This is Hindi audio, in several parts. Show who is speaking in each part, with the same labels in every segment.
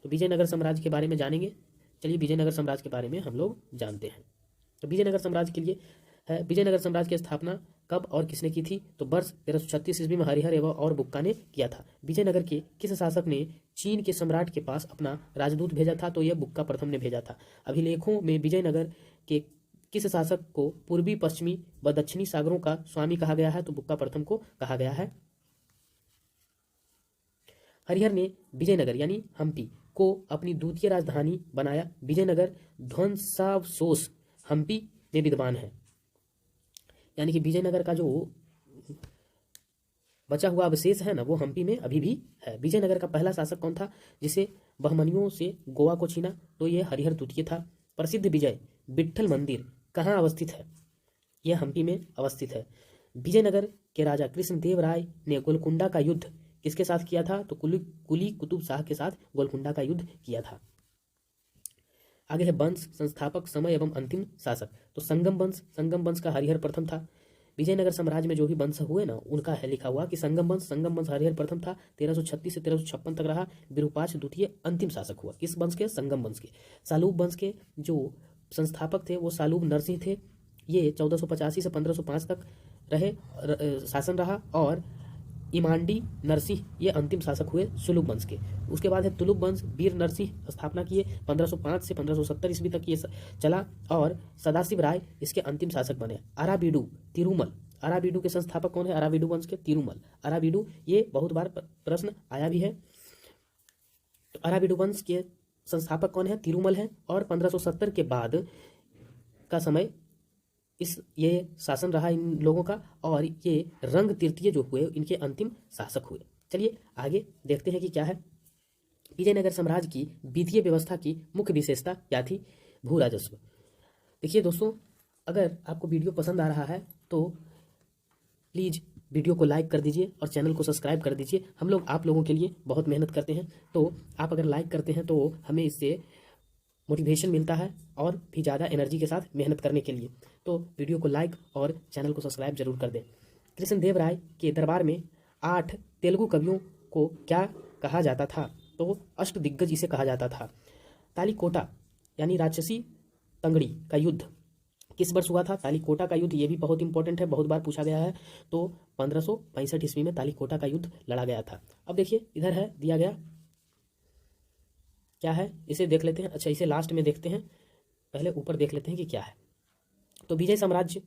Speaker 1: तो विजयनगर साम्राज्य के बारे में जानेंगे। चलिए विजयनगर साम्राज्य के बारे में हम लोग जानते हैं। तो विजयनगर साम्राज्य के लिए है, विजयनगर साम्राज्य की स्थापना कब और किसने की थी? तो वर्ष 1336 ईस्वी में हरिहर एवं और बुक्का ने किया था। विजयनगर के किस शासक ने चीन के सम्राट के पास अपना राजदूत भेजा था? तो यह बुक्का प्रथम ने भेजा था। अभिलेखों में विजयनगर के किस शासक को पूर्वी, पश्चिमी व दक्षिणी सागरों का स्वामी कहा गया है? तो बुक्का प्रथम को कहा गया है। हरिहर ने विजयनगर यानी हम्पी को अपनी द्वितीय राजधानी बनाया। विजयनगर ध्वंसावशेष हम्पी में विद्यमान है, यानी कि विजयनगर का जो बचा हुआ अवशेष है ना, वो हम्पी में अभी भी है। विजयनगर का पहला शासक कौन था जिसे बहमनियों से गोवा को छीना? तो ये हरिहर द्वितीय था। प्रसिद्ध विजय विट्ठल मंदिर कहाँ अवस्थित है? यह हम्पी में अवस्थित है। विजयनगर के राजा कृष्णदेव राय ने गोलकुंडा का युद्ध किसके साथ किया था? तो कुली कुतुब शाह के साथ गोलकुंडा का युद्ध किया था। आगे है वंश, संस्थापक, समय एवं अंतिम शासक। तो संगम वंश का हरिहर प्रथम था। विजयनगर साम्राज्य में जो भी वंश हुए ना, उनका है लिखा हुआ कि संगम वंश हरिहर प्रथम था, 1336 से 1356 तक रहा। विरूपाक्ष द्वितीय अंतिम शासक हुआ। किस वंश के? संगम वंश के। सालूब वंश के जो संस्थापक थे वो सालूब नरसिंह थे। ये 1485 से 1505 तक शासन रहा। और इमांडी नरसिंह ये अंतिम शासक हुए सुलुभ वंश के। उसके बाद है तुलुभ वंश, वीर नरसिंह स्थापना किए, 1505 से 1570 ईस्वी तक ये चला। और सदाशिव राय इसके अंतिम शासक बने। अराबीडू तिरुमल, अराबीडू के संस्थापक कौन है? अराबीडू वंश के तिरुमल। अराबीडू ये बहुत बार प्रश्न आया भी है। तो अराबीडू वंश के संस्थापक कौन है? तिरुमल है। और 1570 के बाद का समय ये शासन रहा इन लोगों का। और ये रंग तृतीय जो हुए इनके अंतिम शासक हुए। चलिए आगे देखते हैं कि क्या है। विजयनगर साम्राज्य की वित्तीय व्यवस्था की मुख्य विशेषता क्या थी? भू राजस्व। देखिए दोस्तों, अगर आपको वीडियो पसंद आ रहा है तो प्लीज़ वीडियो को लाइक कर दीजिए और चैनल को सब्सक्राइब कर दीजिए। हम लोग आप लोगों के लिए बहुत मेहनत करते हैं, तो आप अगर लाइक करते हैं तो हमें इससे मोटिवेशन मिलता है और भी ज़्यादा एनर्जी के साथ मेहनत करने के लिए। तो वीडियो को लाइक और चैनल को सब्सक्राइब जरूर कर दें। कृष्णदेव राय के दरबार में 8 तेलुगु कवियों को क्या कहा जाता था? तो अष्टदिग्गज इसे कहा जाता था। तालीकोटा यानी राक्षसी तंगड़ी का युद्ध किस वर्ष हुआ था? तालीकोटा का युद्ध ये भी बहुत इंपॉर्टेंट है, बहुत बार पूछा गया है। तो 1565 ईस्वी में तालीकोटा का युद्ध लड़ा गया था। अब देखिए इधर है दिया गया, क्या है इसे देख लेते हैं। अच्छा, इसे लास्ट में देखते हैं, पहले ऊपर देख लेते हैं कि क्या है। तो विजय साम्राज्य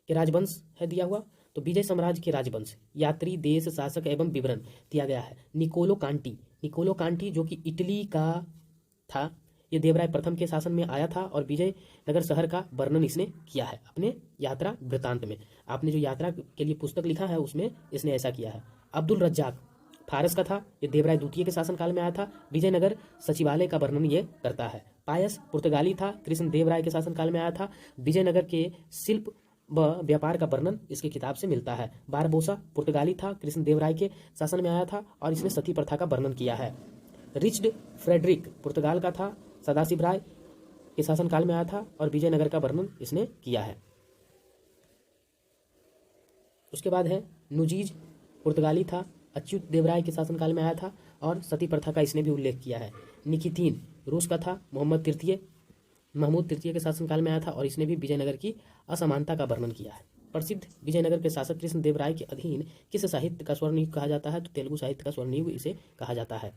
Speaker 1: के राजवंश है दिया हुआ। तो विजय साम्राज्य के राजवंश, यात्री, देश, शासक एवं विवरण दिया गया है। निकोलो कांटी जो कि इटली का था, ये देवराय प्रथम के शासन में आया था और विजयनगर शहर का वर्णन इसने किया है अपने यात्रा वृत्तांत में। आपने जो यात्रा के लिए पुस्तक लिखा है उसमें इसने ऐसा किया है। अब्दुल रज्जाक फारस का था, ये देवराय द्वितीय के शासनकाल में आया था। विजयनगर सचिवालय का वर्णन ये करता है। पायस पुर्तगाली था, कृष्णदेव राय के शासनकाल में आया था। विजयनगर के शिल्प व व्यापार का वर्णन इसकी किताब से मिलता है। बारबोसा पुर्तगाली था, कृष्णदेव राय के शासन में आया था और इसने सती प्रथा का वर्णन किया है। रिचर्ड फ्रेडरिक पुर्तगाल का था, सदाशिव राय के शासनकाल में आया था और विजयनगर का वर्णन इसने किया है। उसके बाद है नुजीज पुर्तगाली था, अच्युत देवराय के शासनकाल में आया था और सती प्रथा का इसने भी उल्लेख किया है। निकितीन रूस का था, महमूद तृतीय के शासनकाल में आया था और इसने भी विजयनगर की असमानता का वर्णन किया है। प्रसिद्ध विजयनगर के शासक कृष्णदेव राय के अधीन किस साहित्य का स्वर्णयुग कहा जाता है? तो तेलुगु साहित्य का स्वर्णयुग इसे कहा जाता है।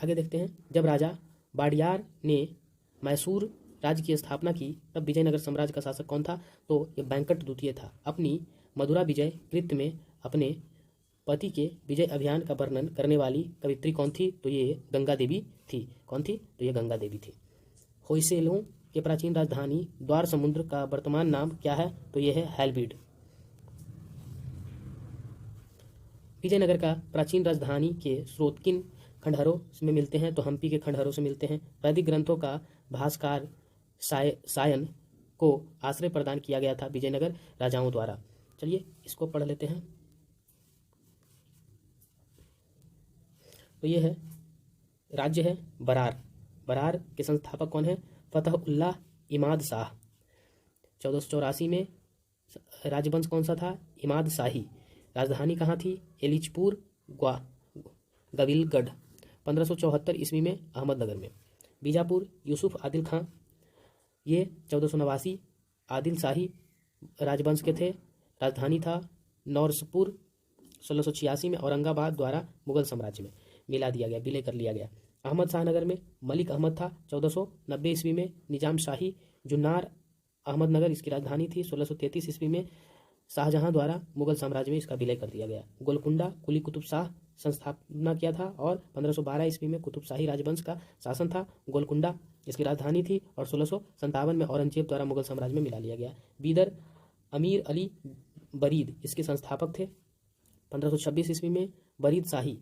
Speaker 1: आगे देखते हैं। जब राजा वाडियार ने मैसूर राज्य की स्थापना की तब विजयनगर साम्राज्य का शासक कौन था? तो ये वेंकट द्वितीय था। अपनी मदुरा विजय कृत्य में अपने पति के विजय अभियान का वर्णन करने वाली कवित्री कौन थी? तो ये गंगा देवी थी। कौन थी? तो ये गंगा देवी थी। होयसलों के प्राचीन राजधानी द्वार समुद्र का वर्तमान नाम क्या है? तो ये है हैलबीड। विजयनगर का प्राचीन राजधानी के स्रोत किन खंडहरों में मिलते हैं? तो हम्पी के खंडहरों से मिलते हैं। वैदिक ग्रंथों का भास्कर सायन को आश्रय प्रदान किया गया था विजयनगर राजाओं द्वारा। चलिए इसको पढ़ लेते हैं। तो ये है राज्य है बरार के संस्थापक कौन है? फतहुल्लाह इमाद शाह। 1484 में राजवंश कौन सा था? इमाद शाही। राजधानी कहाँ थी? एलिचपुर गविलगढ़। 1574 ईस्वी में अहमदनगर में। बीजापुर यूसुफ आदिल खां, ये 1489 आदिल शाही राजवंश के थे। राजधानी था नौरसपुर। 1686 में औरंगाबाद द्वारा मुगल साम्राज्य में मिला दिया गया, विलय कर लिया गया। अहमद शाहनगर में मलिक अहमद था। 1490 ईस्वी में निजाम शाही जुन्नार अहमदनगर इसकी राजधानी थी। 1633 ईस्वी में शाहजहां द्वारा मुगल साम्राज्य में इसका विलय कर दिया गया। गोलकुंडा कुली कुतुब शाह संस्थापना किया था और 1512 ईस्वी में कुतुब शाही राजवंश का शासन था। गोलकुंडा इसकी राजधानी थी और 1657 में औरंगजेब द्वारा मुगल साम्राज्य में मिला लिया गया। बीदर अमीर अली बरीद इसके संस्थापक थे। 1526 ईस्वी में बरीद शाही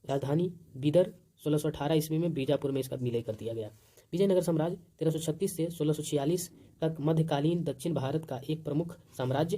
Speaker 1: राजधानी बीदर। 1618 ईस्वी में बीजापुर में इसका विलय कर दिया गया। विजयनगर साम्राज्य 1336 से 1646 तक मध्यकालीन दक्षिण भारत का एक प्रमुख साम्राज्य